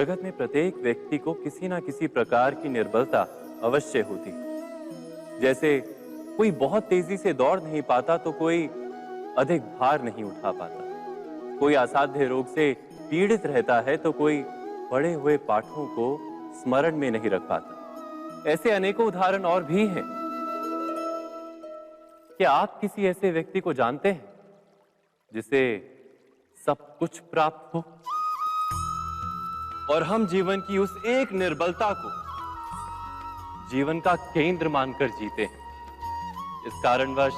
जगत में प्रत्येक व्यक्ति को किसी ना किसी प्रकार की निर्बलता अवश्य होती है। जैसे कोई बहुत तेजी से दौड़ नहीं पाता तो कोई अधिक भार नहीं उठा पाता, कोई असाध्य रोग से पीड़ित रहता है तो कोई पढ़े हुए पाठों को स्मरण में नहीं रख पाता। ऐसे अनेकों उदाहरण और भी हैं। क्या आप किसी ऐसे व्यक्ति को जानते हैं जिसे सब कुछ प्राप्त हो और हम जीवन की उस एक निर्बलता को जीवन का केंद्र मानकर जीते हैं? इस कारणवश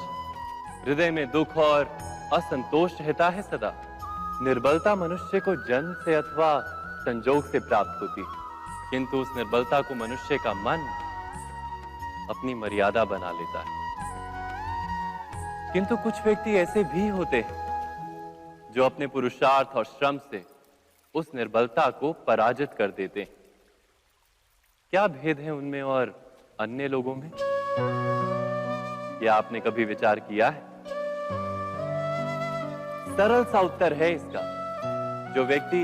हृदय में दुख और असंतोष रहता है सदा। निर्बलता मनुष्य को जन्म से अथवा संजोग से प्राप्त होती है, किंतु उस निर्बलता को मनुष्य का मन अपनी मर्यादा बना लेता है। किंतु कुछ व्यक्ति ऐसे भी होते हैं जो अपने पुरुषार्थ और श्रम से उस निर्बलता को पराजित कर देते हैं। क्या भेद है उनमें और अन्य लोगों में? क्या आपने कभी विचार किया है? सरल सा उत्तर है इसका। जो व्यक्ति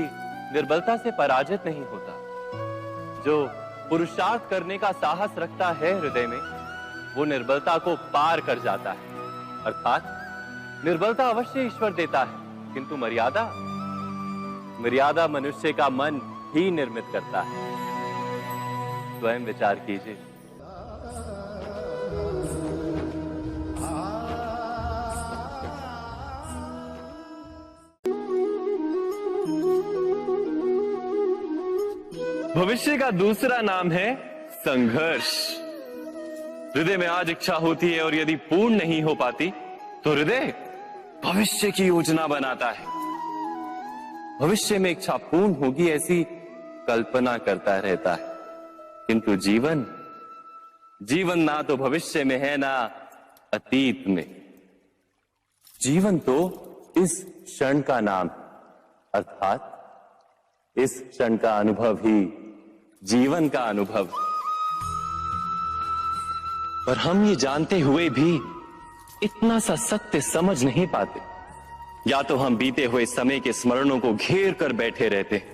निर्बलता से पराजित नहीं होता, जो पुरुषार्थ करने का साहस रखता है हृदय में, वो निर्बलता को पार कर जाता है। अर्थात निर्बलता अवश्य ईश्वर देता है, किंतु मर्यादा मनुष्य का मन ही निर्मित करता है। स्वयं विचार कीजिए। भविष्य का दूसरा नाम है संघर्ष। हृदय में आज इच्छा होती है और यदि पूर्ण नहीं हो पाती तो हृदय भविष्य की योजना बनाता है। भविष्य में इच्छा पूर्ण होगी ऐसी कल्पना करता रहता है, किंतु जीवन ना तो भविष्य में है ना अतीत में। जीवन तो इस क्षण का नाम है, अर्थात इस क्षण का अनुभव ही जीवन का अनुभव। पर हम ये जानते हुए भी इतना सा सत्य समझ नहीं पाते। या तो हम बीते हुए समय के स्मरणों को घेर कर बैठे रहते हैं,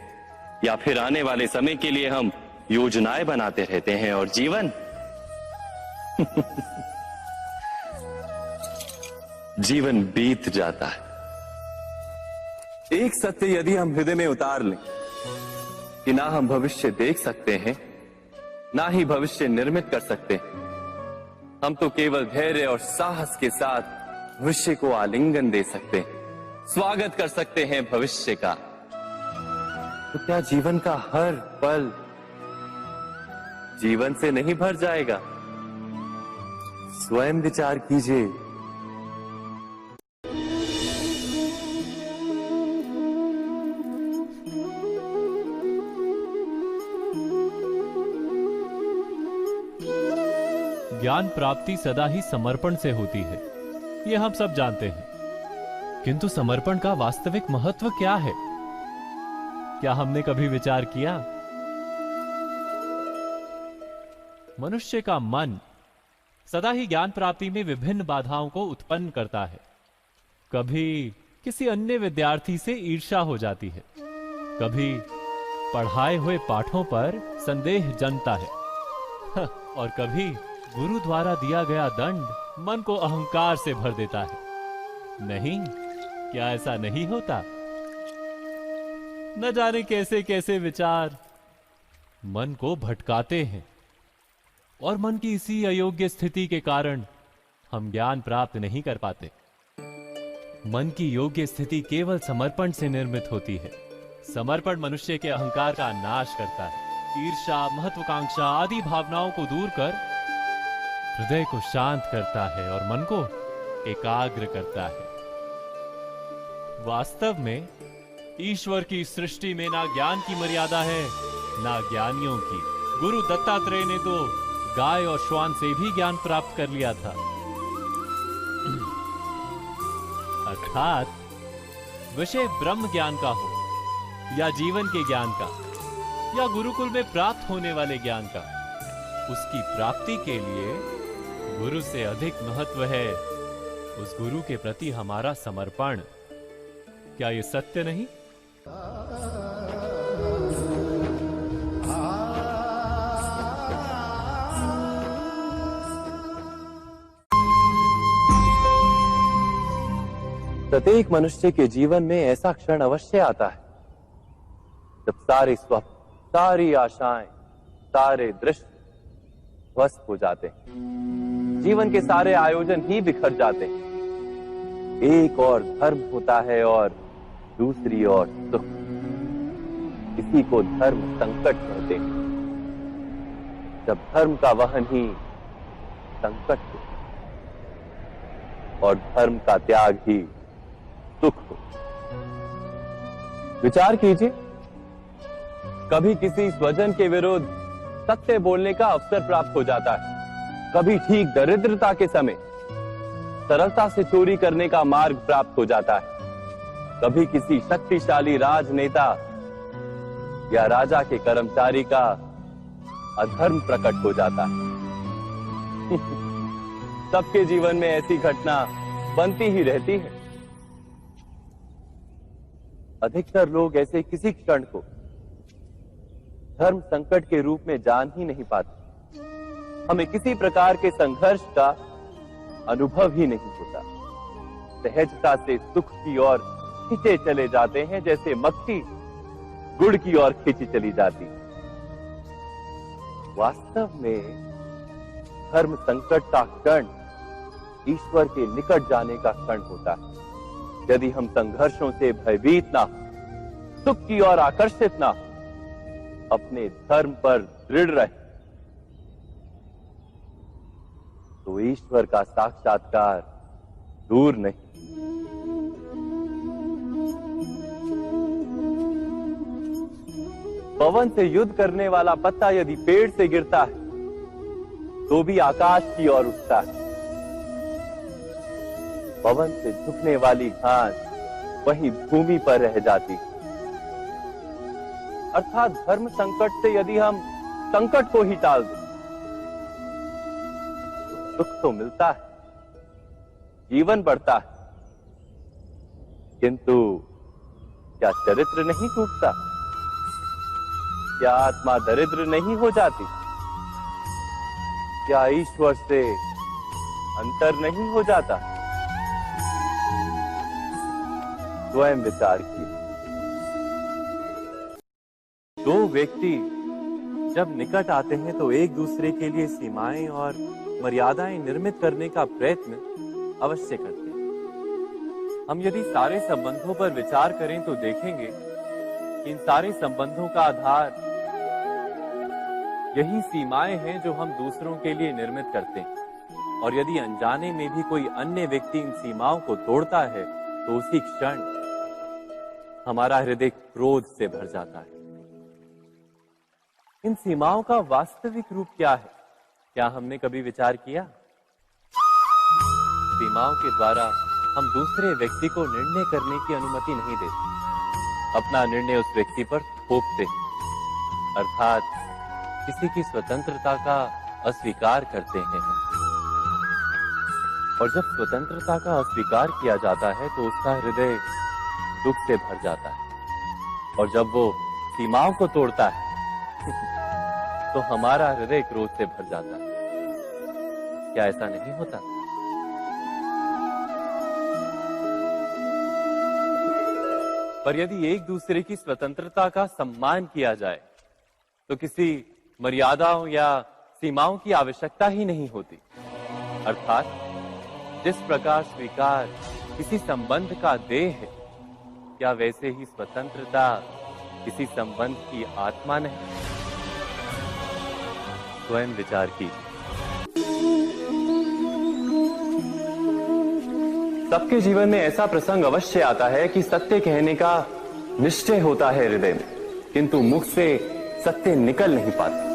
या फिर आने वाले समय के लिए हम योजनाएं बनाते रहते हैं और जीवन जीवन बीत जाता है। एक सत्य यदि हम हृदय में उतार लें कि ना हम भविष्य देख सकते हैं, ना ही भविष्य निर्मित कर सकते हैं, हम तो केवल धैर्य और साहस के साथ भविष्य को आलिंगन दे सकते हैं, स्वागत कर सकते हैं भविष्य का। तो क्या जीवन का हर पल जीवन से नहीं भर जाएगा? स्वयं विचार कीजिए। ज्ञान प्राप्ति सदा ही समर्पण से होती है, ये हम सब जानते हैं। किंतु समर्पण का वास्तविक महत्व क्या है? क्या हमने कभी विचार किया? मनुष्य का मन सदा ही ज्ञान प्राप्ति में विभिन्न बाधाओं को उत्पन्न करता है। कभी किसी अन्य विद्यार्थी से ईर्ष्या हो जाती है, कभी पढ़ाए हुए पाठों पर संदेह जन्मता है और कभी गुरु द्वारा दिया गया दंड मन को अहंकार से भर देता है। नहीं, क्या ऐसा नहीं होता? न जाने कैसे कैसे विचार मन को भटकाते हैं और मन की इसी अयोग्य स्थिति के कारण हम ज्ञान प्राप्त नहीं कर पाते। मन की योग्य स्थिति केवल समर्पण से निर्मित होती है। समर्पण मनुष्य के अहंकार का नाश करता है। ईर्ष्या, महत्वाकांक्षा आदि भावनाओं को दूर कर हृदय को शांत करता है और मन को एकाग्र करता है। वास्तव में ईश्वर की सृष्टि में ना ज्ञान की मर्यादा है, ना ज्ञानियों की। गुरु दत्तात्रेय ने तो गाय और श्वान से भी ज्ञान प्राप्त कर लिया था। अर्थात विषय ब्रह्म ज्ञान का हो या जीवन के ज्ञान का या गुरुकुल में प्राप्त होने वाले ज्ञान का, उसकी प्राप्ति के लिए गुरु से अधिक महत्व है उस गुरु के प्रति हमारा समर्पण। क्या यह सत्य नहीं? प्रत्येक मनुष्य के जीवन में ऐसा क्षण अवश्य आता है जब सारे स्वप्न, सारी आशाएं, सारे दृश्य ध्वस्त हो जाते हैं। जीवन के सारे आयोजन ही बिखर जाते हैं। एक और धर्म होता है और दूसरी ओर सुख। इसी को धर्म संकट कहते हैं। जब धर्म का वहन ही संकट हो और धर्म का त्याग ही सुख हो। विचार कीजिए, कभी किसी स्वजन के विरुद्ध सत्य बोलने का अवसर प्राप्त हो जाता है, कभी ठीक दरिद्रता के समय सरलता से चोरी करने का मार्ग प्राप्त हो जाता है, कभी किसी शक्तिशाली राजनेता या राजा के कर्मचारी का अधर्म प्रकट हो जाता है। सबके जीवन में ऐसी घटना बनती ही रहती है। अधिकतर लोग ऐसे किसी क्षण को धर्म संकट के रूप में जान ही नहीं पाते। हमें किसी प्रकार के संघर्ष का अनुभव ही नहीं होता। सहजता से सुख की ओर खींचे चले जाते हैं, जैसे मक्खी गुड़ की ओर खींची चली जाती। वास्तव में धर्म संकट का क्षण ईश्वर के निकट जाने का क्षण होता है। यदि हम संघर्षों से भयभीत ना हो, सुख की ओर आकर्षित ना हो, अपने धर्म पर दृढ़ रहे, तो ईश्वर का साक्षात्कार दूर नहीं। पवन से युद्ध करने वाला पत्ता यदि पेड़ से गिरता है तो भी आकाश की ओर उठता है। पवन से झुकने वाली घास वहीं भूमि पर रह जाती है। अर्थात धर्म संकट से यदि हम संकट को ही टाल दें तो सुख तो मिलता है, जीवन बढ़ता है, किंतु क्या चरित्र नहीं टूटता? क्या आत्मा दरिद्र नहीं हो जाती? क्या ईश्वर से अंतर नहीं हो जाता? स्वयं विचार किए। दो व्यक्ति जब निकट आते हैं तो एक दूसरे के लिए सीमाएं और मर्यादाएं निर्मित करने का प्रयत्न अवश्य करते हैं। हम यदि सारे संबंधों पर विचार करें तो देखेंगे कि इन सारे संबंधों का आधार यही सीमाएं हैं जो हम दूसरों के लिए निर्मित करते हैं। और यदि अनजाने में भी कोई अन्य व्यक्ति इन सीमाओं को तोड़ता है तो उसी क्षण हमारा हृदय क्रोध से भर जाता है। इन सीमाओं का वास्तविक रूप क्या है? क्या हमने कभी विचार किया? सीमाओं के द्वारा हम दूसरे व्यक्ति को निर्णय करने की अनुमति नहीं देते। अपना निर्णय उस व्यक्ति पर थोपते, अर्थात किसी की स्वतंत्रता का अस्वीकार करते हैं। और जब स्वतंत्रता का अस्वीकार किया जाता है तो उसका हृदय दुख से भर जाता है। और जब वो सीमाओं को तोड़ता है तो हमारा हृदय क्रोध से भर जाता है। क्या ऐसा नहीं होता? पर यदि एक दूसरे की स्वतंत्रता का सम्मान किया जाए तो किसी मर्यादाओं या सीमाओं की आवश्यकता ही नहीं होती। अर्थात जिस प्रकार स्वीकार किसी संबंध का देह है, क्या वैसे ही स्वतंत्रता किसी संबंध की आत्मा नहीं? स्वयं विचार कीजिए। सबके जीवन में ऐसा प्रसंग अवश्य आता है कि सत्य कहने का निश्चय होता है हृदय में, किंतु मुख से सत्य निकल नहीं पाता।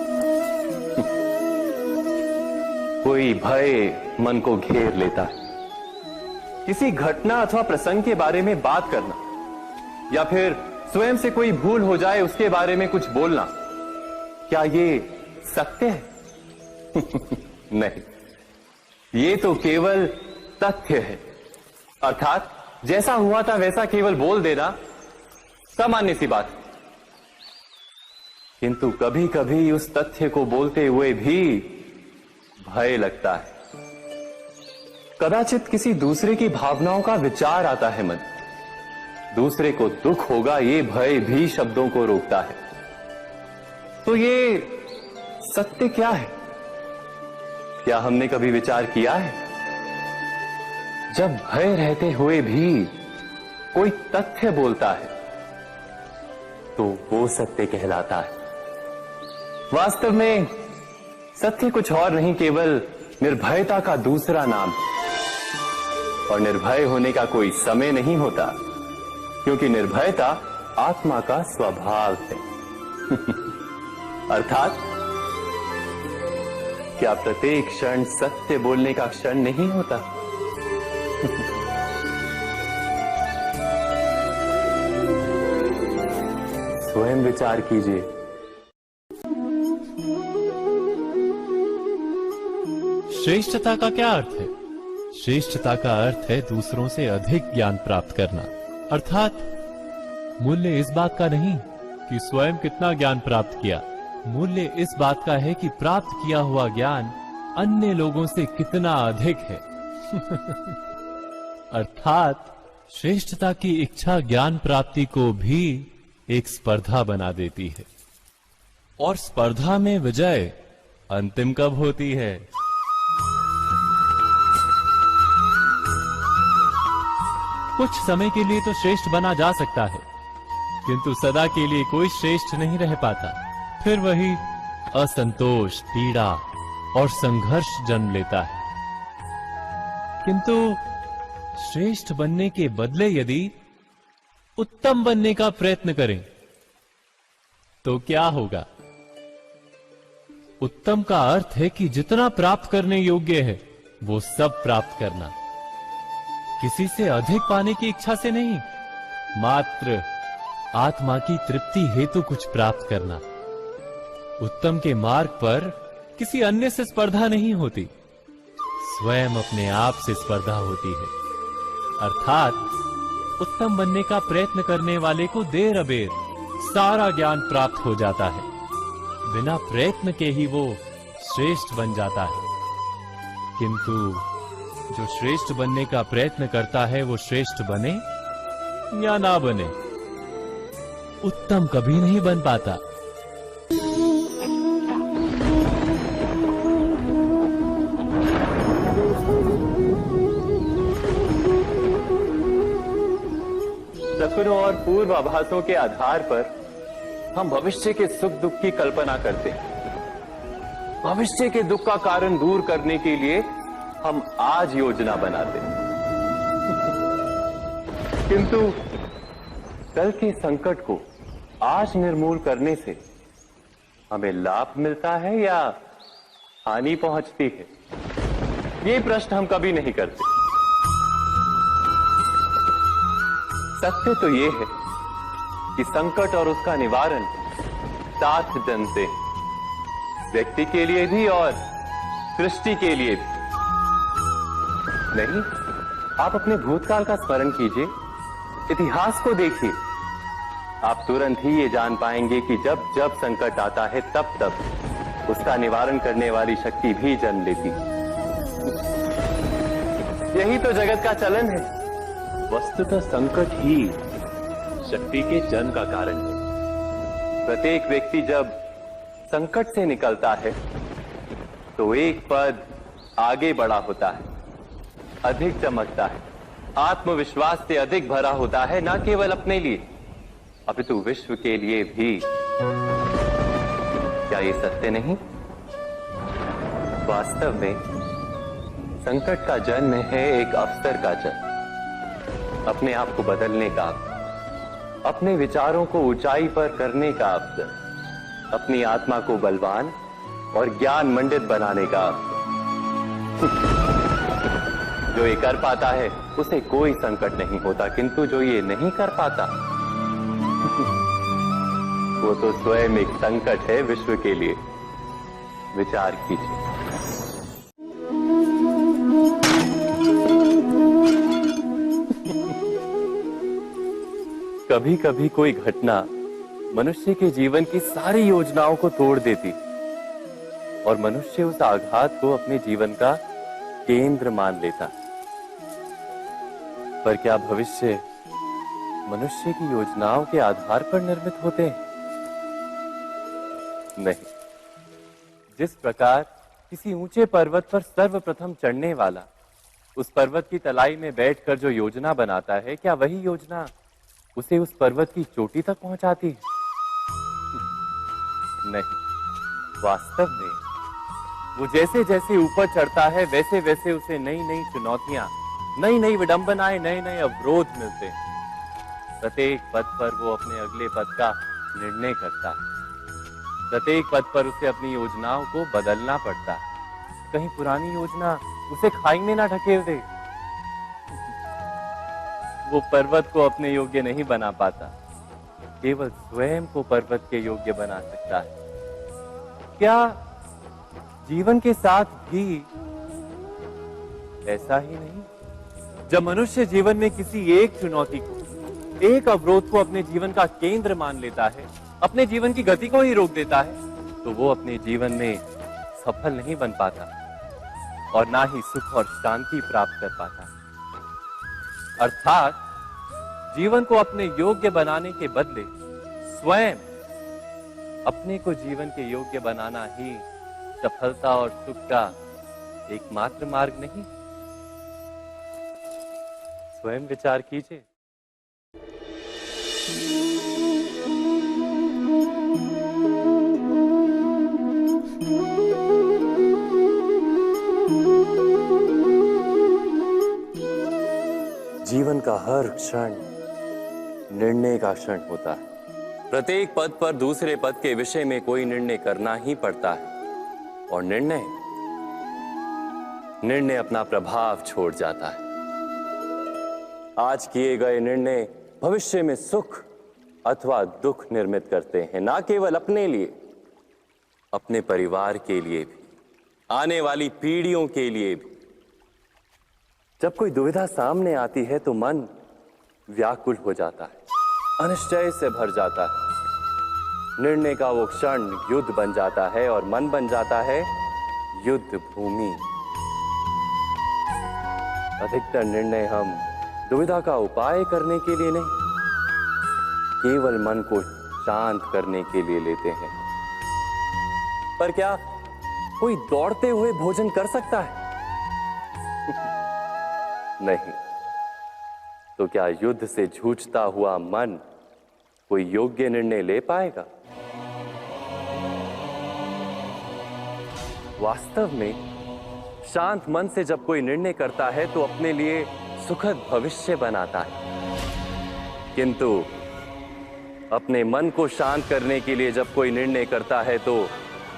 कोई भय मन को घेर लेता है। किसी घटना अथवा प्रसंग के बारे में बात करना या फिर स्वयं से कोई भूल हो जाए उसके बारे में कुछ बोलना, क्या ये सत्य है? नहीं, ये तो केवल तथ्य है। अर्थात जैसा हुआ था वैसा केवल बोल देना सामान्य सी बात है। किंतु कभी कभी उस तथ्य को बोलते हुए भी भय लगता है। कदाचित किसी दूसरे की भावनाओं का विचार आता है मन। दूसरे को दुख होगा ये भय भी शब्दों को रोकता है। तो ये सत्य क्या है? क्या हमने कभी विचार किया है? जब भय रहते हुए भी कोई तथ्य बोलता है तो वो सत्य कहलाता है। वास्तव में सत्य कुछ और नहीं, केवल निर्भयता का दूसरा नाम है। और निर्भय होने का कोई समय नहीं होता, क्योंकि निर्भयता आत्मा का स्वभाव है। अर्थात क्या प्रत्येक क्षण सत्य बोलने का क्षण नहीं होता? स्वयं विचार कीजिए। श्रेष्ठता का क्या अर्थ है? श्रेष्ठता का अर्थ है दूसरों से अधिक ज्ञान प्राप्त करना। अर्थात मूल्य इस बात का नहीं कि स्वयं कितना ज्ञान प्राप्त किया, मूल्य इस बात का है कि प्राप्त किया हुआ ज्ञान अन्य लोगों से कितना अधिक है। अर्थात श्रेष्ठता की इच्छा ज्ञान प्राप्ति को भी एक स्पर्धा बना देती है। और स्पर्धा में विजय अंतिम कब होती है? कुछ समय के लिए तो श्रेष्ठ बना जा सकता है, किंतु सदा के लिए कोई श्रेष्ठ नहीं रह पाता। फिर वही असंतोष, पीड़ा और संघर्ष जन्म लेता है। किंतु श्रेष्ठ बनने के बदले यदि उत्तम बनने का प्रयत्न करें तो क्या होगा? उत्तम का अर्थ है कि जितना प्राप्त करने योग्य है वो सब प्राप्त करना, किसी से अधिक पाने की इच्छा से नहीं, मात्र आत्मा की तृप्ति हेतु कुछ प्राप्त करना। उत्तम के मार्ग पर किसी अन्य से स्पर्धा नहीं होती, स्वयं अपने आप से स्पर्धा होती है। अर्थात उत्तम बनने का प्रयत्न करने वाले को देर अबेर सारा ज्ञान प्राप्त हो जाता है। बिना प्रयत्न के ही वो श्रेष्ठ बन जाता है। किंतु जो श्रेष्ठ बनने का प्रयत्न करता है वो श्रेष्ठ बने या ना बने, उत्तम कभी नहीं बन पाता। सपनों और पूर्वाभासों के आधार पर हम भविष्य के सुख दुख की कल्पना करते हैं। भविष्य के दुख का कारण दूर करने के लिए हम आज योजना बनाते हैं। किंतु कल के संकट को आज निर्मूल करने से हमें लाभ मिलता है या हानि पहुंचती है? ये प्रश्न हम कभी नहीं करते। सत्य तो ये है कि संकट और उसका निवारण साथ जनते हैं, व्यक्ति के लिए भी और सृष्टि के लिए भी। नहीं, आप अपने भूतकाल का स्मरण कीजिए, इतिहास को देखिए। आप तुरंत ही ये जान पाएंगे कि जब जब संकट आता है तब तब उसका निवारण करने वाली शक्ति भी जन्म लेती है। यही तो जगत का चलन है। वस्तुतः संकट ही शक्ति के जन्म का कारण है। प्रत्येक व्यक्ति जब संकट से निकलता है तो एक पद आगे बढ़ा होता है, अधिक चमकता है, आत्मविश्वास से अधिक भरा होता है, न केवल अपने लिए अपितु विश्व के लिए भी। क्या ये सत्य नहीं? वास्तव में संकट का जन्म है एक अवसर का जन्म, अपने आप को बदलने का, अपने विचारों को ऊंचाई पर करने का अवसर, अपनी आत्मा को बलवान और ज्ञान मंडित बनाने का अवसर। जो ये कर पाता है उसे कोई संकट नहीं होता, किंतु जो ये नहीं कर पाता वो तो स्वयं एक संकट है विश्व के लिए। विचार कीजिए। कभी कभी कोई घटना मनुष्य के जीवन की सारी योजनाओं को तोड़ देती और मनुष्य उस आघात को अपने जीवन का केंद्र मान लेता। पर क्या भविष्य मनुष्य की योजनाओं के आधार पर निर्मित होते हैं? नहीं। जिस प्रकार किसी ऊंचे पर्वत पर सर्वप्रथम चढ़ने वाला उस पर्वत की तलाई में बैठकर जो योजना बनाता है, क्या वही योजना उसे उस पर्वत की चोटी तक पहुंचाती है? नहीं। वास्तव में वो जैसे जैसे ऊपर चढ़ता है वैसे वैसे उसे नई नई चुनौतियां, नई नई विडंबनाएं, नए नए अवरोध मिलते हैं। प्रत्येक पद पर वो अपने अगले पद का निर्णय करता है। प्रत्येक पद पर उसे अपनी योजनाओं को बदलना पड़ता है। कहीं पुरानी योजना उसे खाई में ना ढकेल दे। वो पर्वत को अपने योग्य नहीं बना पाता, केवल स्वयं को पर्वत के योग्य बना सकता है। क्या जीवन के साथ भी ऐसा ही नहीं? जब मनुष्य जीवन में किसी एक चुनौती को, एक अवरोध को अपने जीवन का केंद्र मान लेता है, अपने जीवन की गति को ही रोक देता है, तो वो अपने जीवन में सफल नहीं बन पाता और ना ही सुख और शांति प्राप्त कर पाता। अर्थात जीवन को अपने योग्य बनाने के बदले स्वयं अपने को जीवन के योग्य बनाना ही सफलता और सुख का एकमात्र मार्ग नहीं? स्वयं विचार कीजिए। जीवन का हर क्षण निर्णय का क्षण होता है। प्रत्येक पद पर दूसरे पद के विषय में कोई निर्णय करना ही पड़ता है और निर्णय अपना प्रभाव छोड़ जाता है। आज किए गए निर्णय भविष्य में सुख अथवा दुख निर्मित करते हैं, ना केवल अपने लिए, अपने परिवार के लिए भी, आने वाली पीढ़ियों के लिए भी। जब कोई दुविधा सामने आती है तो मन व्याकुल हो जाता है, अनिश्चय से भर जाता है। निर्णय का वो क्षण युद्ध बन जाता है और मन बन जाता है युद्ध भूमि। अधिकतर निर्णय हम दुविधा का उपाय करने के लिए नहीं, केवल मन को शांत करने के लिए लेते हैं। पर क्या कोई दौड़ते हुए भोजन कर सकता है? नहीं। तो क्या युद्ध से जूझता हुआ मन कोई योग्य निर्णय ले पाएगा? वास्तव में शांत मन से जब कोई निर्णय करता है तो अपने लिए सुखद भविष्य बनाता है, किंतु अपने मन को शांत करने के लिए जब कोई निर्णय करता है तो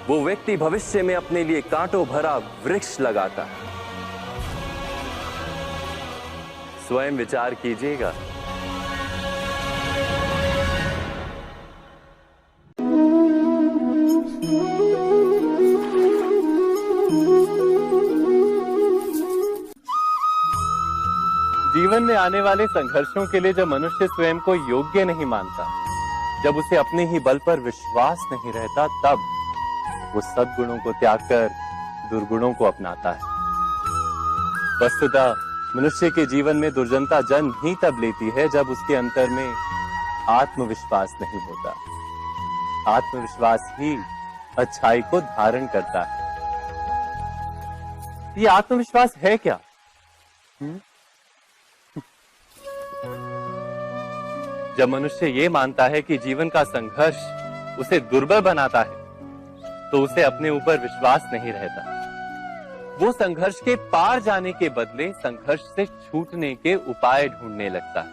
वो व्यक्ति भविष्य में अपने लिए कांटों भरा वृक्ष लगाता है। स्वयं विचार कीजिएगा। जीवन में आने वाले संघर्षों के लिए जब मनुष्य स्वयं को योग्य नहीं मानता, जब उसे अपने ही बल पर विश्वास नहीं रहता, तब वो सद्गुणों को त्याग कर दुर्गुणों को अपनाता है। वस्तुतः मनुष्य के जीवन में दुर्जनता जन्म ही तब लेती है जब उसके अंतर में आत्मविश्वास नहीं होता। आत्मविश्वास ही अच्छाई को धारण करता है। ये आत्मविश्वास है क्या? जब मनुष्य ये मानता है कि जीवन का संघर्ष उसे दुर्बल बनाता है, तो उसे अपने ऊपर विश्वास नहीं रहता। वो संघर्ष के पार जाने के बदले संघर्ष से छूटने के उपाय ढूंढने लगता है।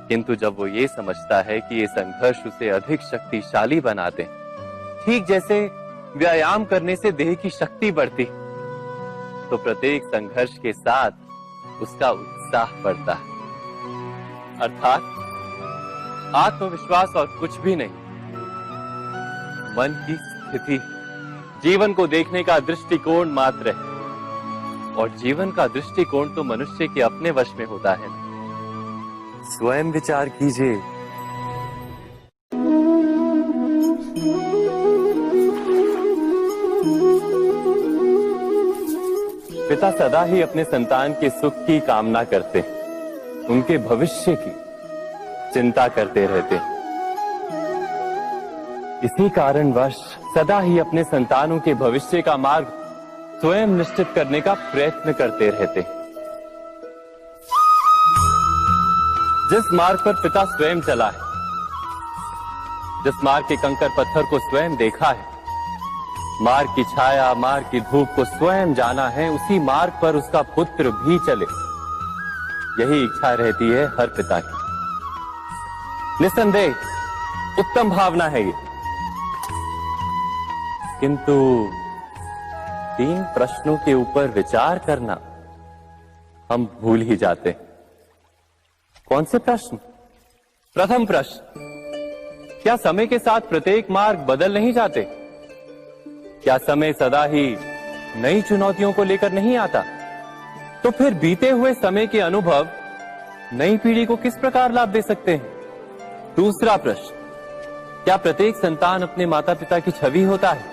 किंतु जब वो ये समझता है कि ये संघर्ष उसे अधिक शक्तिशाली बनाते हैं, ठीक जैसे व्यायाम करने से देह की शक्ति बढ़ती, तो प्रत्येक संघर्ष के साथ उसका उत्साह बढ़ता है। अर्थात आत्मविश्वास और कुछ भी नहीं, मन की स्थिति, जीवन को देखने का दृष्टिकोण मात्र है। और जीवन का दृष्टिकोण तो मनुष्य के अपने वश में होता है। स्वयं विचार कीजिए। पिता सदा ही अपने संतान के सुख की कामना करते हैं, उनके भविष्य की चिंता करते रहते हैं। इसी कारणवश सदा ही अपने संतानों के भविष्य का मार्ग स्वयं निश्चित करने का प्रयत्न करते रहते हैं। जिस मार्ग पर पिता स्वयं चला है, जिस मार्ग के कंकर पत्थर को स्वयं देखा है, मार्ग की छाया, मार्ग की धूप को स्वयं जाना है, उसी मार्ग पर उसका पुत्र भी चले, यही इच्छा रहती है हर पिता की। निस्संदेह उत्तम भावना है ये, किंतु 3 प्रश्नों के ऊपर विचार करना हम भूल ही जाते हैं। कौन से प्रश्न? प्रथम प्रश्न, क्या समय के साथ प्रत्येक मार्ग बदल नहीं जाते? क्या समय सदा ही नई चुनौतियों को लेकर नहीं आता? तो फिर बीते हुए समय के अनुभव नई पीढ़ी को किस प्रकार लाभ दे सकते हैं? दूसरा प्रश्न, क्या प्रत्येक संतान अपने माता पिता की छवि होता है?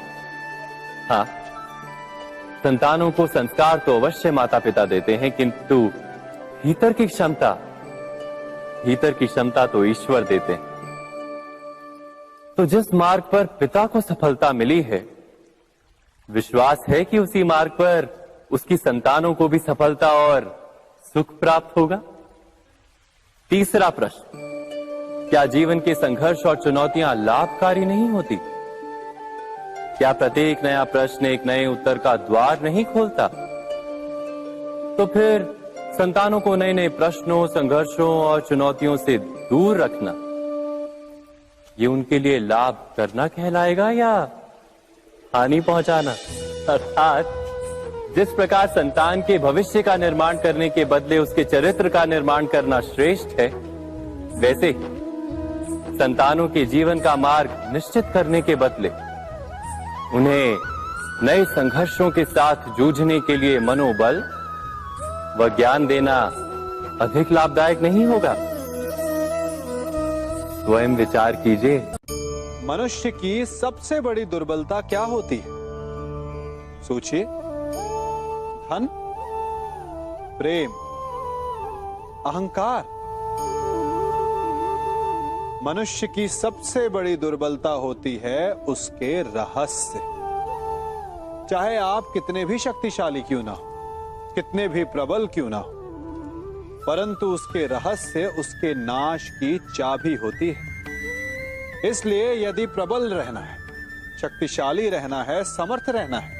हाँ, संतानों को संस्कार तो अवश्य माता पिता देते हैं, किंतु भीतर की क्षमता तो ईश्वर देते हैं। तो जिस मार्ग पर पिता को सफलता मिली है, विश्वास है कि उसी मार्ग पर उसकी संतानों को भी सफलता और सुख प्राप्त होगा। तीसरा प्रश्न, क्या जीवन के संघर्ष और चुनौतियां लाभकारी नहीं होती? क्या प्रत्येक नया प्रश्न एक नए उत्तर का द्वार नहीं खोलता? तो फिर संतानों को नए नए प्रश्नों, संघर्षों और चुनौतियों से दूर रखना, ये उनके लिए लाभ करना कहलाएगा या हानि पहुंचाना? अर्थात जिस प्रकार संतान के भविष्य का निर्माण करने के बदले उसके चरित्र का निर्माण करना श्रेष्ठ है, वैसे ही संतानों के जीवन का मार्ग निश्चित करने के बदले उन्हें नए संघर्षों के साथ जूझने के लिए मनोबल व ज्ञान देना अधिक लाभदायक नहीं होगा? स्वयं विचार कीजिए। मनुष्य की सबसे बड़ी दुर्बलता क्या होती है? सोचिए। धन, प्रेम, अहंकार। मनुष्य की सबसे बड़ी दुर्बलता होती है उसके रहस्य। चाहे आप कितने भी शक्तिशाली क्यों ना हो, कितने भी प्रबल क्यों ना हो, परंतु उसके रहस्य उसके नाश की चाबी होती है। इसलिए यदि प्रबल रहना है, शक्तिशाली रहना है, समर्थ रहना है,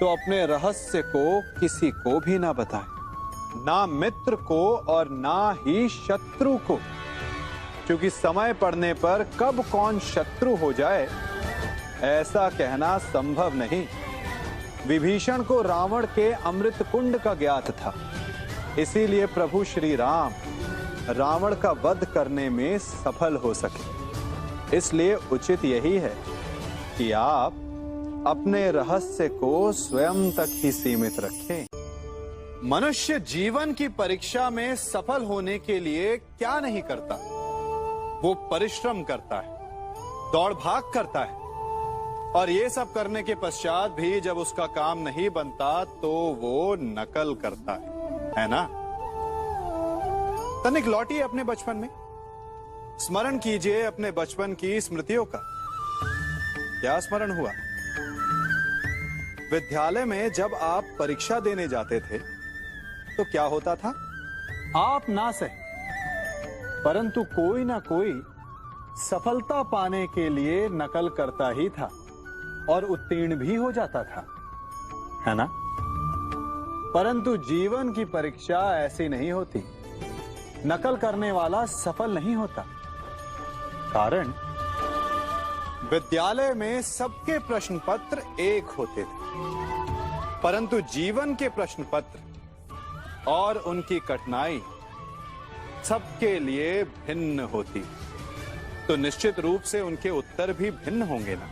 तो अपने रहस्य को किसी को भी ना बताएं, ना मित्र को और ना ही शत्रु को, क्योंकि समय पड़ने पर कब कौन शत्रु हो जाए ऐसा कहना संभव नहीं। विभीषण को रावण के अमृत कुंड का ज्ञात था, इसीलिए प्रभु श्री राम रावण का वध करने में सफल हो सके। इसलिए उचित यही है कि आप अपने रहस्य को स्वयं तक ही सीमित रखें। मनुष्य जीवन की परीक्षा में सफल होने के लिए क्या नहीं करता? वो परिश्रम करता है, दौड़ भाग करता है, और ये सब करने के पश्चात भी जब उसका काम नहीं बनता तो वो नकल करता है ना? तनिक लौटिए अपने बचपन में, स्मरण कीजिए अपने बचपन की स्मृतियों का। क्या स्मरण हुआ? विद्यालय में जब आप परीक्षा देने जाते थे तो क्या होता था? आप ना सही, परंतु कोई ना कोई सफलता पाने के लिए नकल करता ही था और उत्तीर्ण भी हो जाता था, है ना? परंतु जीवन की परीक्षा ऐसी नहीं होती। नकल करने वाला सफल नहीं होता। कारण विद्यालय में सबके प्रश्न पत्र एक होते थे, परंतु जीवन के प्रश्न पत्र और उनकी कठिनाई सबके लिए भिन्न होती, तो निश्चित रूप से उनके उत्तर भी भिन्न होंगे ना।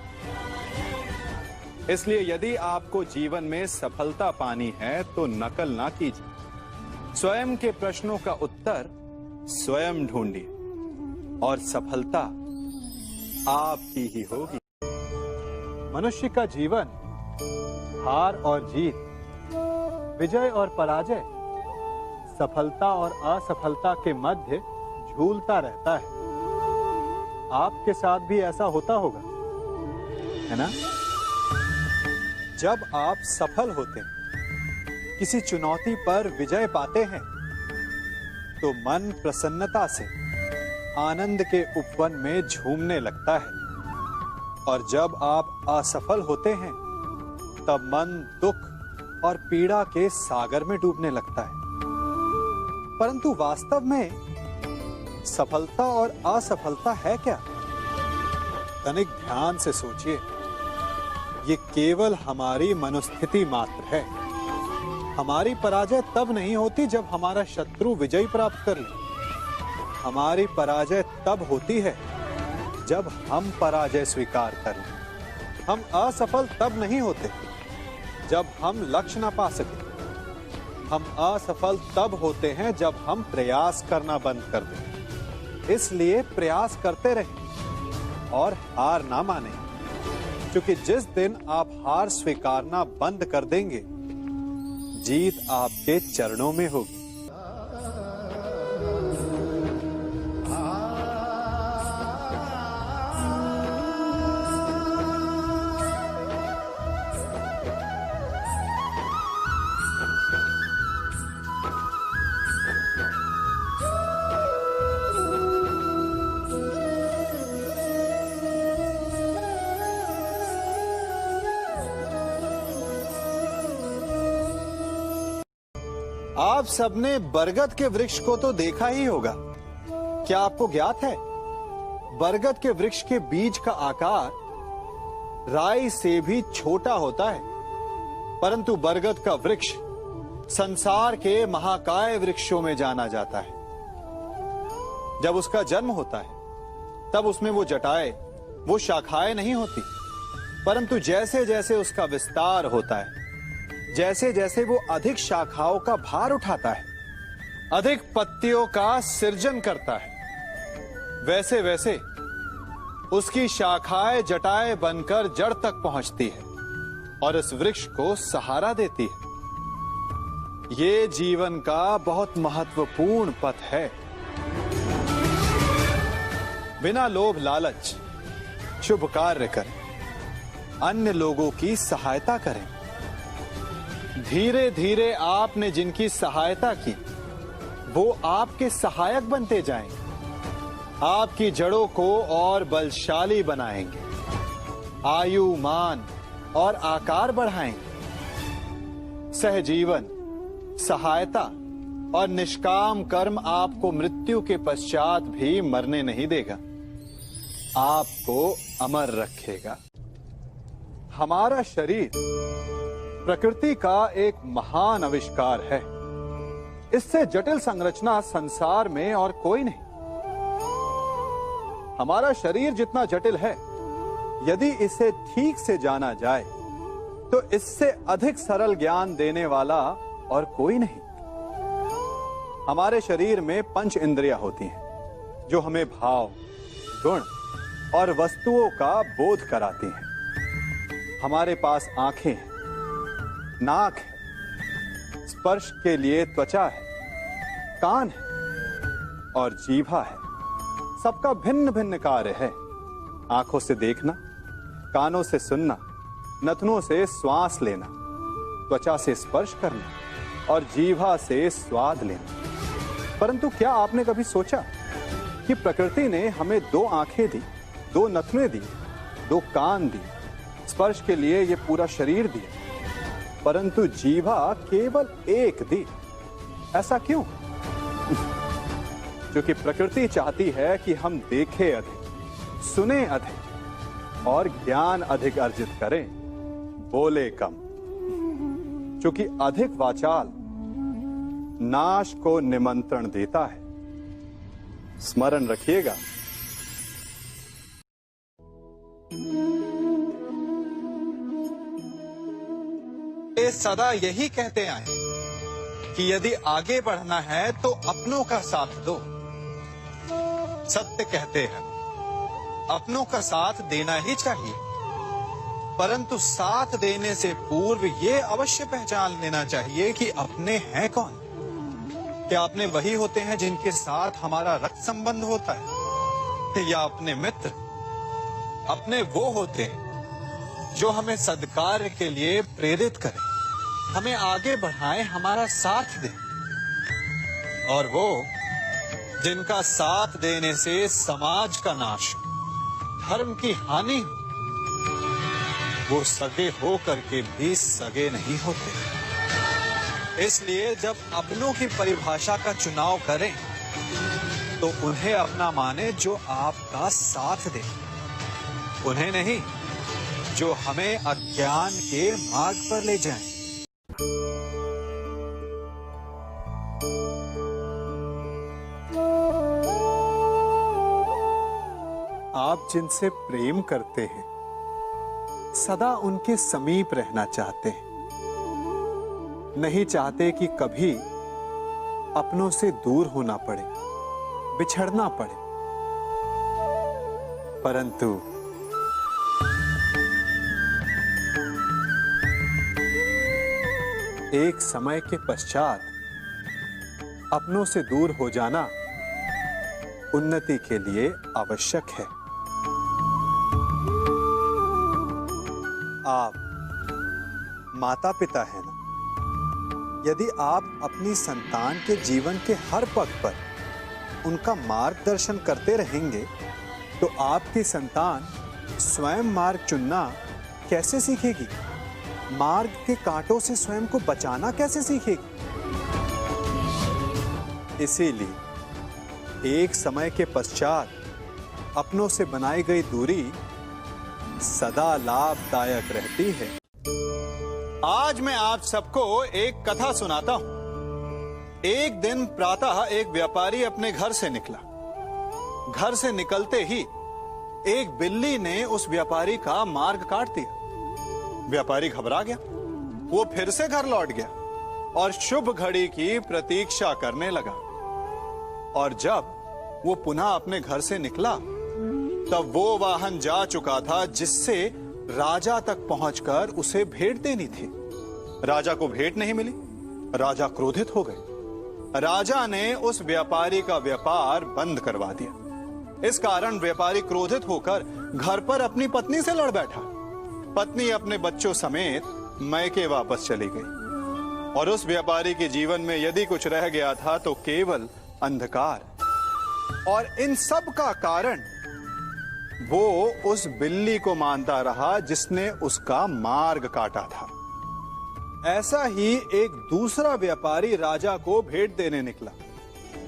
इसलिए यदि आपको जीवन में सफलता पानी है तो नकल ना कीजिए, स्वयं के प्रश्नों का उत्तर स्वयं ढूंढिए और सफलता आपकी ही होगी। मनुष्य का जीवन हार और जीत विजय और पराजय, सफलता और असफलता के मध्य झूलता रहता है। आपके साथ भी ऐसा होता होगा, है ना? जब आप सफल होते हैं, किसी चुनौती पर विजय पाते हैं, तो मन प्रसन्नता से आनंद के उपवन में झूमने लगता है। और जब आप असफल होते हैं, तब मन दुख और पीड़ा के सागर में डूबने लगता है। परंतु वास्तव में सफलता और असफलता है क्या? तनिक ध्यान से सोचिए। ये केवल हमारी मनोस्थिति मात्र है। हमारी पराजय तब नहीं होती जब हमारा शत्रु विजय प्राप्त कर ले। हमारी पराजय तब होती है जब हम पराजय स्वीकार कर लें। हम असफल तब नहीं होते जब हम लक्ष्य ना पा सके। हम असफल तब होते हैं जब हम प्रयास करना बंद कर दें। इसलिए प्रयास करते रहें और हार ना माने, क्योंकि जिस दिन आप हार स्वीकारना बंद कर देंगे, जीत आपके चरणों में होगी। आप सबने बरगद के वृक्ष को तो देखा ही होगा। क्या आपको ज्ञात है, बरगद के वृक्ष के बीज का आकार राई से भी छोटा होता है, परंतु बरगद का वृक्ष संसार के महाकाय वृक्षों में जाना जाता है। जब उसका जन्म होता है, तब उसमें वो जटाएं, वो शाखाएं नहीं होती, परंतु जैसे जैसे उसका विस्तार होता है, जैसे जैसे वो अधिक शाखाओं का भार उठाता है, अधिक पत्तियों का सृजन करता है, वैसे वैसे उसकी शाखाएं जटाएं बनकर जड़ तक पहुंचती है और इस वृक्ष को सहारा देती है। ये जीवन का बहुत महत्वपूर्ण पथ है। बिना लोभ लालच शुभ कार्य करें, अन्य लोगों की सहायता करें। धीरे धीरे आपने जिनकी सहायता की, वो आपके सहायक बनते जाएंगे, आपकी जड़ों को और बलशाली बनाएंगे, आयु, मान और आकार बढ़ाएंगे। सहजीवन, सहायता और निष्काम कर्म आपको मृत्यु के पश्चात भी मरने नहीं देगा, आपको अमर रखेगा। हमारा शरीर प्रकृति का एक महान आविष्कार है। इससे जटिल संरचना संसार में और कोई नहीं। हमारा शरीर जितना जटिल है, यदि इसे ठीक से जाना जाए तो इससे अधिक सरल ज्ञान देने वाला और कोई नहीं। हमारे शरीर में पंच इंद्रियां होती हैं, जो हमें भाव, गुण और वस्तुओं का बोध कराती हैं। हमारे पास आंखें हैं, नाक है, स्पर्श के लिए त्वचा है, कान है और जीभा है। सबका भिन्न भिन्न कार्य है। आंखों से देखना, कानों से सुनना, नथनों से श्वास लेना, त्वचा से स्पर्श करना और जीभा से स्वाद लेना। परंतु क्या आपने कभी सोचा कि प्रकृति ने हमें 2 आंखें दी, 2 नथने दी, 2 कान दी, स्पर्श के लिए ये पूरा शरीर दिया, परंतु जीभा केवल 1 दी? ऐसा क्यों? क्योंकि प्रकृति चाहती है कि हम देखें अधिक, सुने अधिक और ज्ञान अधिक अर्जित करें, बोले कम। क्योंकि अधिक वाचाल नाश को निमंत्रण देता है। स्मरण रखिएगा। ये सदा यही कहते आए कि यदि आगे बढ़ना है तो अपनों का साथ दो। सत्य कहते हैं, अपनों का साथ देना ही चाहिए। परंतु साथ देने से पूर्व ये अवश्य पहचान लेना चाहिए कि अपने हैं कौन। क्या अपने वही होते हैं जिनके साथ हमारा रक्त संबंध होता है, या अपने मित्र? अपने वो होते हैं जो हमें सद्कार्य के लिए प्रेरित करें, हमें आगे बढ़ाएं, हमारा साथ दें। और वो जिनका साथ देने से समाज का नाश, धर्म की हानि हो, वो सगे हो करके भी सगे नहीं होते। इसलिए जब अपनों की परिभाषा का चुनाव करें तो उन्हें अपना माने जो आपका साथ दे, उन्हें नहीं जो हमें अज्ञान के मार्ग पर ले जाएं। आप जिनसे प्रेम करते हैं सदा उनके समीप रहना चाहते हैं, नहीं चाहते कि कभी अपनों से दूर होना पड़े, बिछड़ना पड़े। परंतु एक समय के पश्चात अपनों से दूर हो जाना उन्नति के लिए आवश्यक है। आप माता पिता हैं ना? यदि आप अपनी संतान के जीवन के हर पग पर उनका मार्गदर्शन करते रहेंगे तो आपकी संतान स्वयं मार्ग चुनना कैसे सीखेगी? मार्ग के कांटों से स्वयं को बचाना कैसे सीखेगी? इसीलिए एक समय के पश्चात अपनों से बनाई गई दूरी सदा लाभदायक रहती है। आज मैं आप सबको एक कथा सुनाता हूं। एक दिन प्रातः एक व्यापारी अपने घर से निकला। घर से निकलते ही एक बिल्ली ने उस व्यापारी का मार्ग काट दिया। व्यापारी घबरा गया, वो फिर से घर लौट गया और शुभ घड़ी की प्रतीक्षा करने लगा। और जब वो पुनः अपने घर से निकला तब वो वाहन जा चुका था जिससे राजा तक पहुंचकर उसे भेंट देनी थी। राजा को भेंट नहीं मिली। राजा क्रोधित हो गए। राजा ने उस व्यापारी का व्यापार बंद करवा दिया। इस कारण व्यापारी क्रोधित होकर घर पर अपनी पत्नी से लड़ बैठा। पत्नी अपने बच्चों समेत मैके वापस चली गई और उस व्यापारी के जीवन में यदि कुछ रह गया था तो केवल अंधकार। और इन सब का कारण वो उस बिल्ली को मानता रहा जिसने उसका मार्ग काटा था। ऐसा ही एक दूसरा व्यापारी राजा को भेंट देने निकला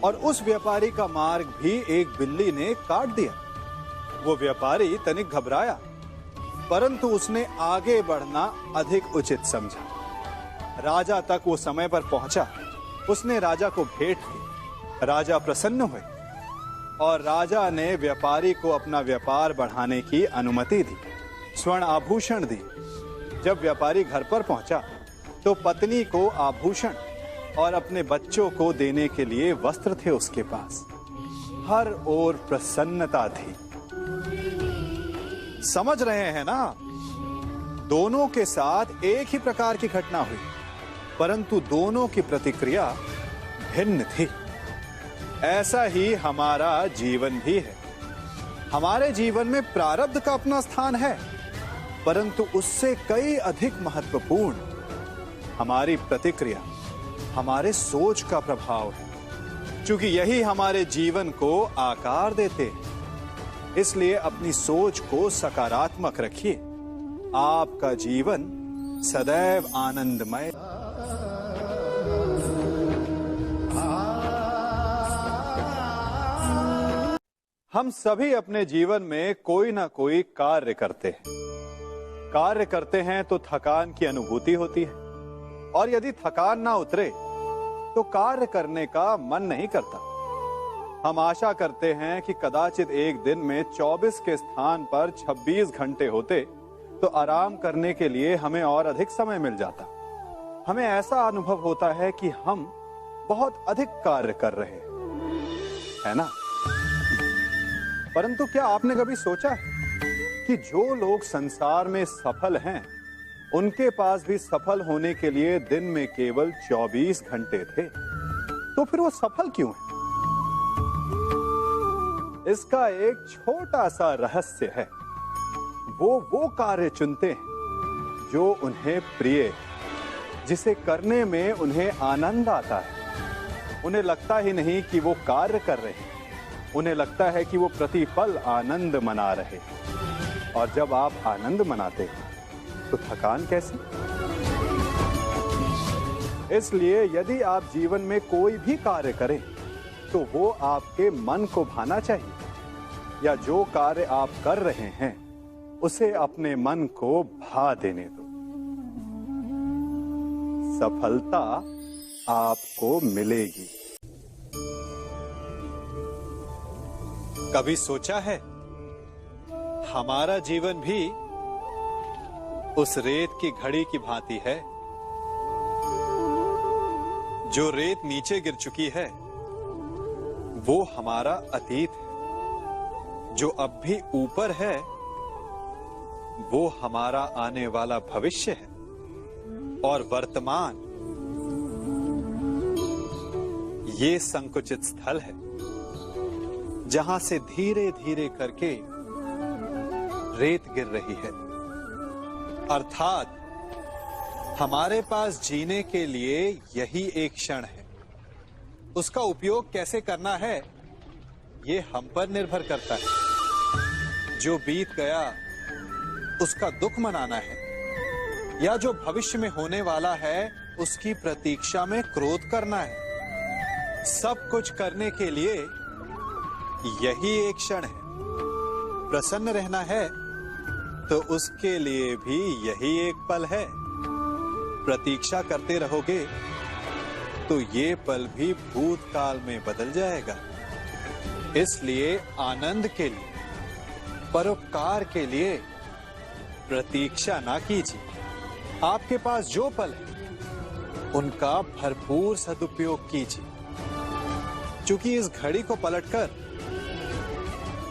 और उस व्यापारी का मार्ग भी एक बिल्ली ने काट दिया। वो व्यापारी तनिक घबराया, परंतु उसने आगे बढ़ना अधिक उचित समझा। राजा तक वो समय पर पहुंचा। उसने राजा को भेंट की। राजा प्रसन्न हुए और राजा ने व्यापारी को अपना व्यापार बढ़ाने की अनुमति दी, स्वर्ण आभूषण दी। जब व्यापारी घर पर पहुंचा तो पत्नी को आभूषण और अपने बच्चों को देने के लिए वस्त्र थे उसके पास। हर ओर प्रसन्नता थी। समझ रहे हैं ना? दोनों के साथ एक ही प्रकार की घटना हुई, परंतु दोनों की प्रतिक्रिया भिन्न थी। ऐसा ही हमारा जीवन भी है। हमारे जीवन में प्रारब्ध का अपना स्थान है, परंतु उससे कई अधिक महत्वपूर्ण हमारी प्रतिक्रिया, हमारे सोच का प्रभाव है। क्योंकि यही हमारे जीवन को आकार देते हैं। इसलिए अपनी सोच को सकारात्मक रखिए। आपका जीवन सदैव आनंदमय। हम सभी अपने जीवन में कोई ना कोई कार्य करते हैं। कार्य करते हैं तो थकान की अनुभूति होती है और यदि थकान ना उतरे तो कार्य करने का मन नहीं करता। हम आशा करते हैं कि कदाचित एक दिन में 24 के स्थान पर 26 घंटे होते तो आराम करने के लिए हमें और अधिक समय मिल जाता। हमें ऐसा अनुभव होता है कि हम बहुत अधिक कार्य कर रहे हैं, है ना? परंतु क्या आपने कभी सोचा है कि जो लोग संसार में सफल हैं, उनके पास भी सफल होने के लिए दिन में केवल 24 घंटे थे। तो फिर वो सफल क्यों है? इसका एक छोटा सा रहस्य है। वो कार्य चुनते हैं जो उन्हें प्रिय है, जिसे करने में उन्हें आनंद आता है। उन्हें लगता ही नहीं कि वो कार्य कर रहे हैं, उन्हें लगता है कि वो प्रतिपल आनंद मना रहे हैं। और जब आप आनंद मनाते हैं तो थकान कैसी? इसलिए यदि आप जीवन में कोई भी कार्य करें तो वो आपके मन को भाना चाहिए, या जो कार्य आप कर रहे हैं उसे अपने मन को भा देने दो। सफलता आपको मिलेगी। कभी सोचा है हमारा जीवन भी उस रेत की घड़ी की भांति है? जो रेत नीचे गिर चुकी है वो हमारा अतीत है, जो अब भी ऊपर है वो हमारा आने वाला भविष्य है, और वर्तमान ये संकुचित स्थल है जहां से धीरे धीरे करके रेत गिर रही है। अर्थात हमारे पास जीने के लिए यही एक क्षण है। उसका उपयोग कैसे करना है ये हम पर निर्भर करता है। जो बीत गया उसका दुख मनाना है, या जो भविष्य में होने वाला है उसकी प्रतीक्षा में क्रोध करना है। सब कुछ करने के लिए यही एक क्षण है। प्रसन्न रहना है तो उसके लिए भी यही एक पल है। प्रतीक्षा करते रहोगे तो ये पल भी भूतकाल में बदल जाएगा। इसलिए आनंद के लिए, परोपकार के लिए प्रतीक्षा ना कीजिए। आपके पास जो पल है उनका भरपूर सदुपयोग कीजिए, क्योंकि इस घड़ी को पलटकर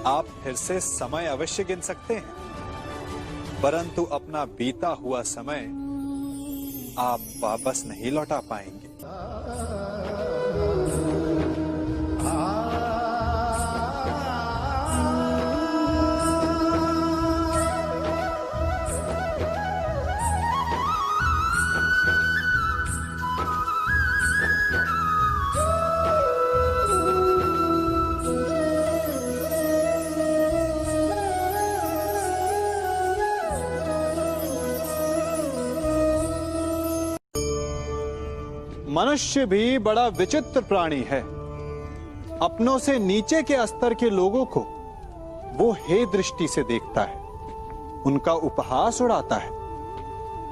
आप फिर से समय अवश्य गिन सकते हैं, परंतु अपना बीता हुआ समय आप वापस नहीं लौटा पाएंगे। मनुष्य भी बड़ा विचित्र प्राणी है। अपनों से नीचे के स्तर के लोगों को वो हे दृष्टि से देखता है, उनका उपहास उड़ाता है,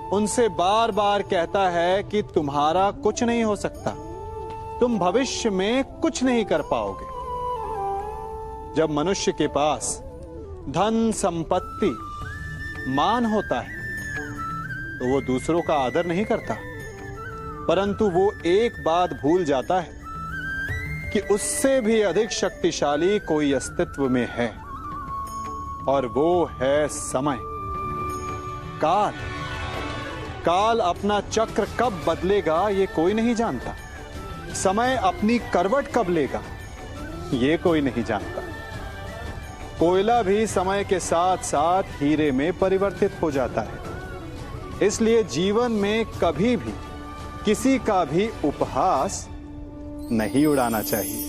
उनसे बार बार कहता है कि तुम्हारा कुछ नहीं हो सकता, तुम भविष्य में कुछ नहीं कर पाओगे। जब मनुष्य के पास धन, संपत्ति, मान होता है तो वो दूसरों का आदर नहीं करता, परंतु वो एक बात भूल जाता है कि उससे भी अधिक शक्तिशाली कोई अस्तित्व में है, और वो है समय। काल। काल अपना चक्र कब बदलेगा ये कोई नहीं जानता। समय अपनी करवट कब लेगा ये कोई नहीं जानता। कोयला भी समय के साथ साथ हीरे में परिवर्तित हो जाता है। इसलिए जीवन में कभी भी किसी का भी उपहास नहीं उड़ाना चाहिए।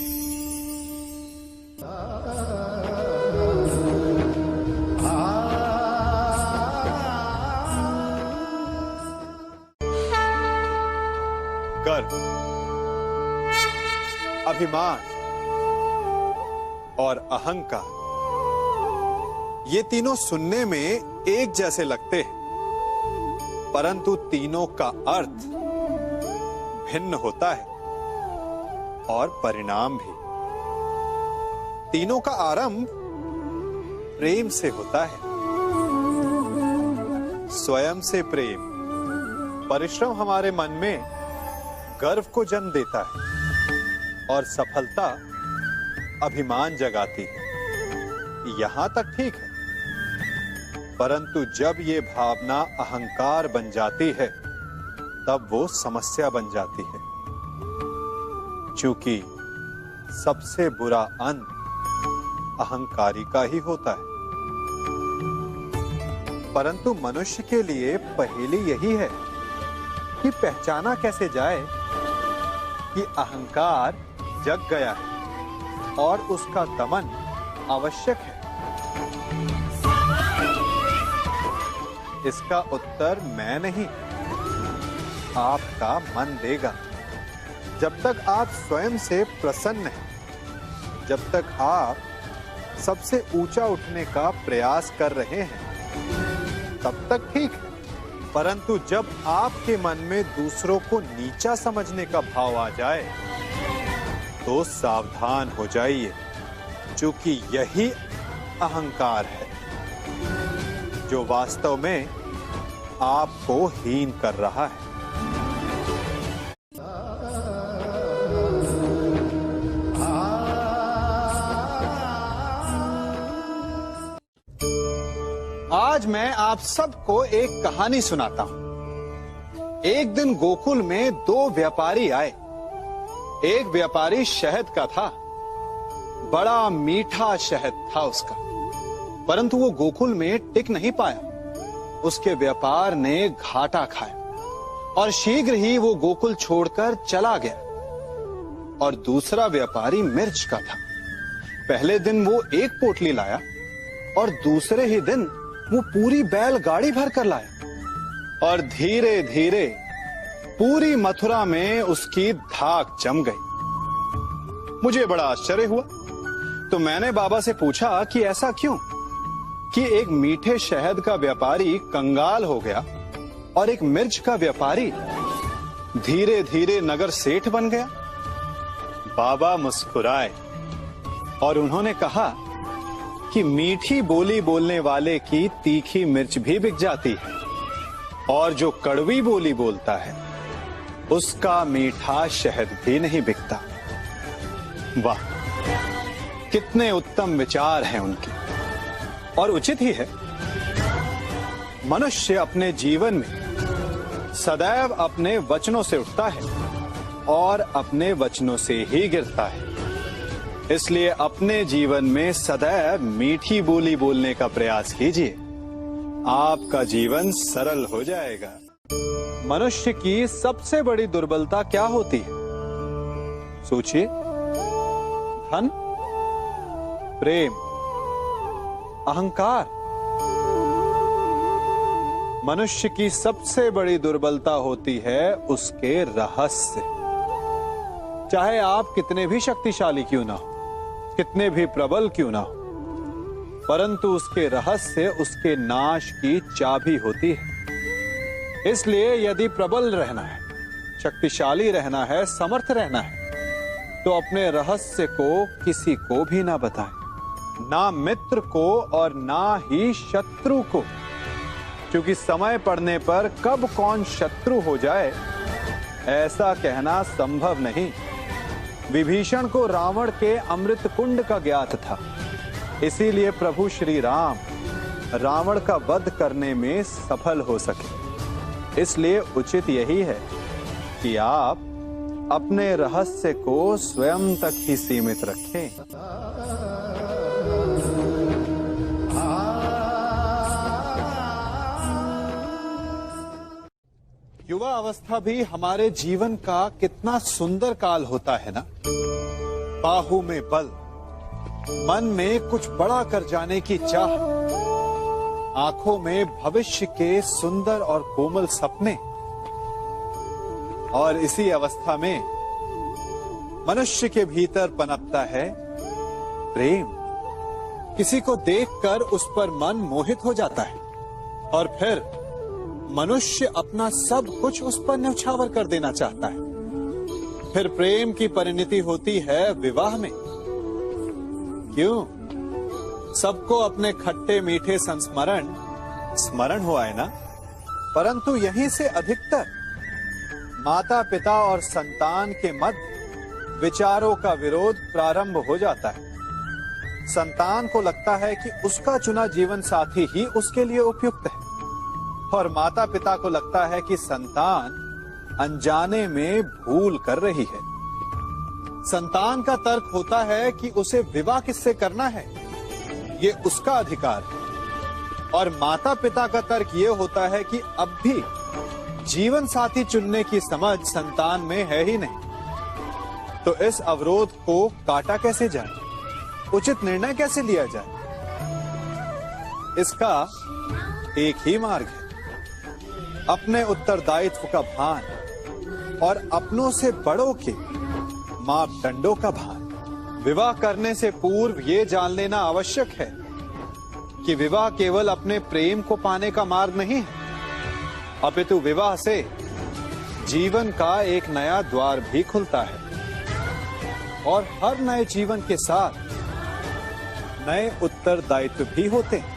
गर्व, अभिमान और अहंकार, ये तीनों सुनने में एक जैसे लगते हैं, परंतु तीनों का अर्थ भिन्न होता है और परिणाम भी। तीनों का आरंभ प्रेम से होता है। स्वयं से प्रेम, परिश्रम हमारे मन में गर्व को जन्म देता है, और सफलता अभिमान जगाती है। यहां तक ठीक है, परंतु जब ये भावना अहंकार बन जाती है तब वो समस्या बन जाती है, क्योंकि सबसे बुरा अंत अहंकारी का ही होता है। परंतु मनुष्य के लिए पहेली यही है कि पहचाना कैसे जाए कि अहंकार जग गया है और उसका दमन आवश्यक है। इसका उत्तर मैं नहीं, आपका मन देगा। जब तक आप स्वयं से प्रसन्न हैं, जब तक आप सबसे ऊंचा उठने का प्रयास कर रहे हैं, तब तक ठीक है। परंतु जब आपके मन में दूसरों को नीचा समझने का भाव आ जाए तो सावधान हो जाइए, क्योंकि यही अहंकार है जो वास्तव में आपको हीन कर रहा है। आज मैं आप सबको एक कहानी सुनाता हूं। एक दिन गोकुल में दो व्यापारी आए। एक व्यापारी शहद का था, बड़ा मीठा शहद था उसका, परंतु वो गोकुल में टिक नहीं पाया। उसके व्यापार ने घाटा खाया और शीघ्र ही वो गोकुल छोड़कर चला गया। और दूसरा व्यापारी मिर्च का था। पहले दिन वो एक पोटली लाया और दूसरे ही दिन वो पूरी बैलगाड़ी भर कर लाया और धीरे धीरे पूरी मथुरा में उसकी धाक जम गई। मुझे बड़ा आश्चर्य हुआ, तो मैंने बाबा से पूछा कि ऐसा क्यों कि एक मीठे शहद का व्यापारी कंगाल हो गया और एक मिर्च का व्यापारी धीरे धीरे नगर सेठ बन गया। बाबा मुस्कुराए और उन्होंने कहा कि मीठी बोली बोलने वाले की तीखी मिर्च भी बिक जाती है और जो कड़वी बोली बोलता है उसका मीठा शहद भी नहीं बिकता। वाह, कितने उत्तम विचार हैं उनके, और उचित ही है। मनुष्य अपने जीवन में सदैव अपने वचनों से उठता है और अपने वचनों से ही गिरता है। इसलिए अपने जीवन में सदैव मीठी बोली बोलने का प्रयास कीजिए, आपका जीवन सरल हो जाएगा। मनुष्य की सबसे बड़ी दुर्बलता क्या होती है? सोचिए। धन, प्रेम, अहंकार। मनुष्य की सबसे बड़ी दुर्बलता होती है उसके रहस्य। चाहे आप कितने भी शक्तिशाली क्यों ना हो, कितने भी प्रबल क्यों ना हो, परंतु उसके रहस्य उसके नाश की चाबी होती है। इसलिए यदि प्रबल रहना है, शक्तिशाली रहना है, समर्थ रहना है, तो अपने रहस्य को किसी को भी ना बताएं, ना मित्र को और ना ही शत्रु को, क्योंकि समय पड़ने पर कब कौन शत्रु हो जाए ऐसा कहना संभव नहीं। विभीषण को रावण के अमृत कुंड का ज्ञात था, इसीलिए प्रभु श्री राम रावण का वध करने में सफल हो सके। इसलिए उचित यही है कि आप अपने रहस्य को स्वयं तक ही सीमित रखें। युवा अवस्था भी हमारे जीवन का कितना सुंदर काल होता है ना। बाहु में बल, मन में कुछ बड़ा कर जाने की चाह, आंखों में भविष्य के सुंदर और कोमल सपने। और इसी अवस्था में मनुष्य के भीतर पनपता है प्रेम। किसी को देखकर उस पर मन मोहित हो जाता है और फिर मनुष्य अपना सब कुछ उस पर न्यौछावर कर देना चाहता है। फिर प्रेम की परिणति होती है विवाह में। क्यों? सबको अपने खट्टे मीठे संस्मरण स्मरण हुआ है ना। परंतु यहीं से अधिकतर माता पिता और संतान के मध्य विचारों का विरोध प्रारंभ हो जाता है। संतान को लगता है कि उसका चुना जीवन साथी ही उसके लिए उपयुक्त है, और माता पिता को लगता है कि संतान अनजाने में भूल कर रही है। संतान का तर्क होता है कि उसे विवाह किससे करना है, ये उसका अधिकार है, और माता पिता का तर्क ये होता है कि अब भी जीवन साथी चुनने की समझ संतान में है ही नहीं। तो इस अवरोध को काटा कैसे जाए, उचित निर्णय कैसे लिया जाए? इसका एक ही मार्ग है, अपने उत्तरदायित्व का भान और अपनों से बड़ों के मापदंडों का भान। विवाह करने से पूर्व ये जान लेना आवश्यक है कि विवाह केवल अपने प्रेम को पाने का मार्ग नहीं है, अपितु विवाह से जीवन का एक नया द्वार भी खुलता है, और हर नए जीवन के साथ नए उत्तरदायित्व भी होते हैं।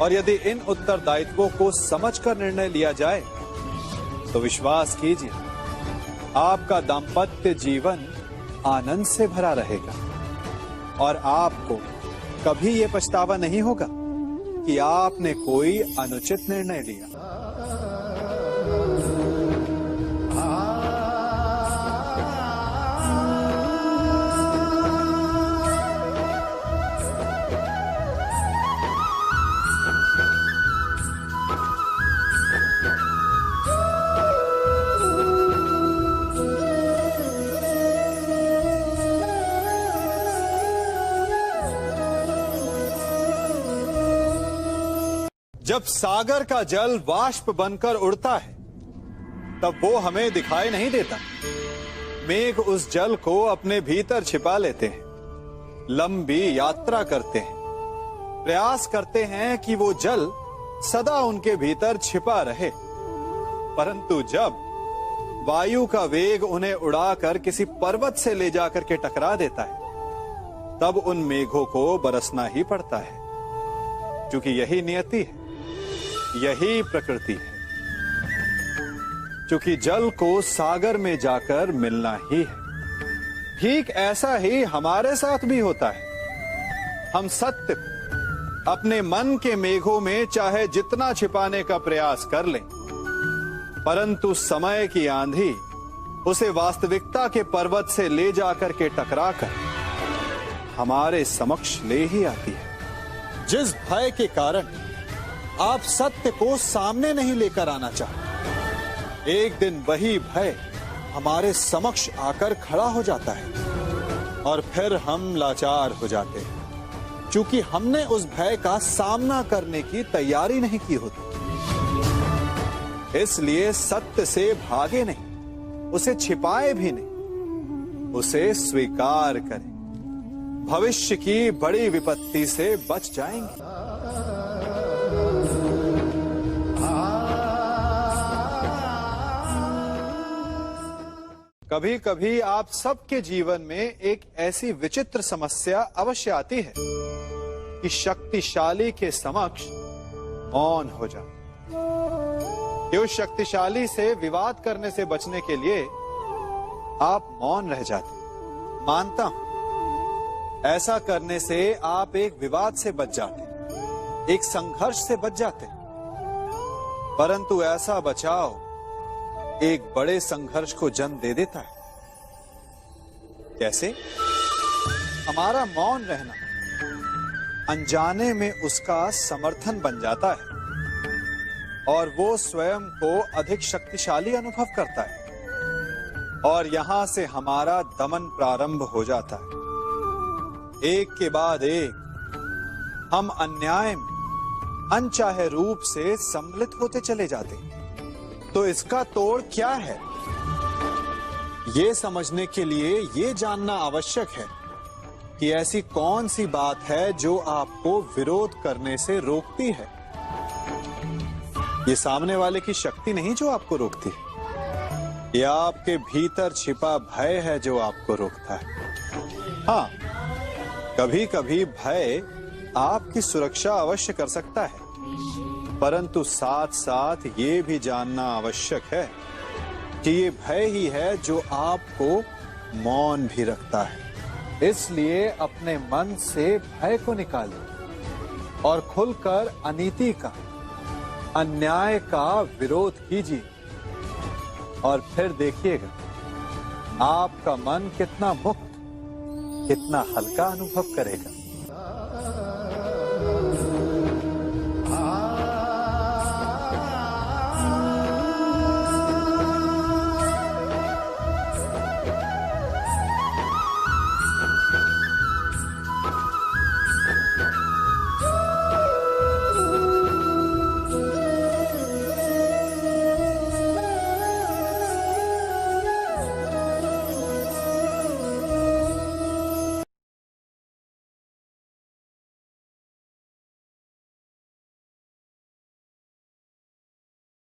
और यदि इन उत्तरदायित्वों को समझकर निर्णय लिया जाए तो विश्वास कीजिए, आपका दाम्पत्य जीवन आनंद से भरा रहेगा, और आपको कभी ये पछतावा नहीं होगा कि आपने कोई अनुचित निर्णय लिया। जब सागर का जल वाष्प बनकर उड़ता है तब वो हमें दिखाई नहीं देता। मेघ उस जल को अपने भीतर छिपा लेते हैं, लंबी यात्रा करते हैं, प्रयास करते हैं कि वो जल सदा उनके भीतर छिपा रहे, परंतु जब वायु का वेग उन्हें उड़ाकर किसी पर्वत से ले जाकर के टकरा देता है तब उन मेघों को बरसना ही पड़ता है, क्योंकि यही नियति है, यही प्रकृति है। क्योंकि जल को सागर में जाकर मिलना ही है। ठीक ऐसा ही हमारे साथ भी होता है। हम सत्य अपने मन के मेघों में चाहे जितना छिपाने का प्रयास कर लें, परंतु समय की आंधी उसे वास्तविकता के पर्वत से ले जाकर के टकराकर हमारे समक्ष ले ही आती है। जिस भय के कारण आप सत्य को सामने नहीं लेकर आना चाहते, एक दिन वही भय हमारे समक्ष आकर खड़ा हो जाता है, और फिर हम लाचार हो जाते हैं, क्योंकि हमने उस भय का सामना करने की तैयारी नहीं की होती। इसलिए सत्य से भागे नहीं, उसे छिपाए भी नहीं, उसे स्वीकार करें। भविष्य की बड़ी विपत्ति से बच जाएंगे। कभी कभी आप सबके जीवन में एक ऐसी विचित्र समस्या अवश्य आती है कि शक्तिशाली के समक्ष मौन हो जाए। उस शक्तिशाली से विवाद करने से बचने के लिए आप मौन रह जाते। मानता हूं, ऐसा करने से आप एक विवाद से बच जाते, एक संघर्ष से बच जाते, परंतु ऐसा बचाव एक बड़े संघर्ष को जन्म दे देता है। कैसे? हमारा मौन रहना अनजाने में उसका समर्थन बन जाता है, और वो स्वयं को अधिक शक्तिशाली अनुभव करता है, और यहां से हमारा दमन प्रारंभ हो जाता है। एक के बाद एक हम अन्याय में अनचाहे रूप से सम्मिलित होते चले जाते हैं। तो इसका तोड़ क्या है? ये समझने के लिए ये जानना आवश्यक है कि ऐसी कौन सी बात है जो आपको विरोध करने से रोकती है। ये सामने वाले की शक्ति नहीं जो आपको रोकती है, ये आपके भीतर छिपा भय है जो आपको रोकता है। हाँ, कभी कभी भय आपकी सुरक्षा अवश्य कर सकता है, परंतु साथ साथ ये भी जानना आवश्यक है कि ये भय ही है जो आपको मौन भी रखता है। इसलिए अपने मन से भय को निकालिए और खुलकर अनीति का, अन्याय का विरोध कीजिए और फिर देखिएगा आपका मन कितना मुक्त, कितना हल्का अनुभव करेगा।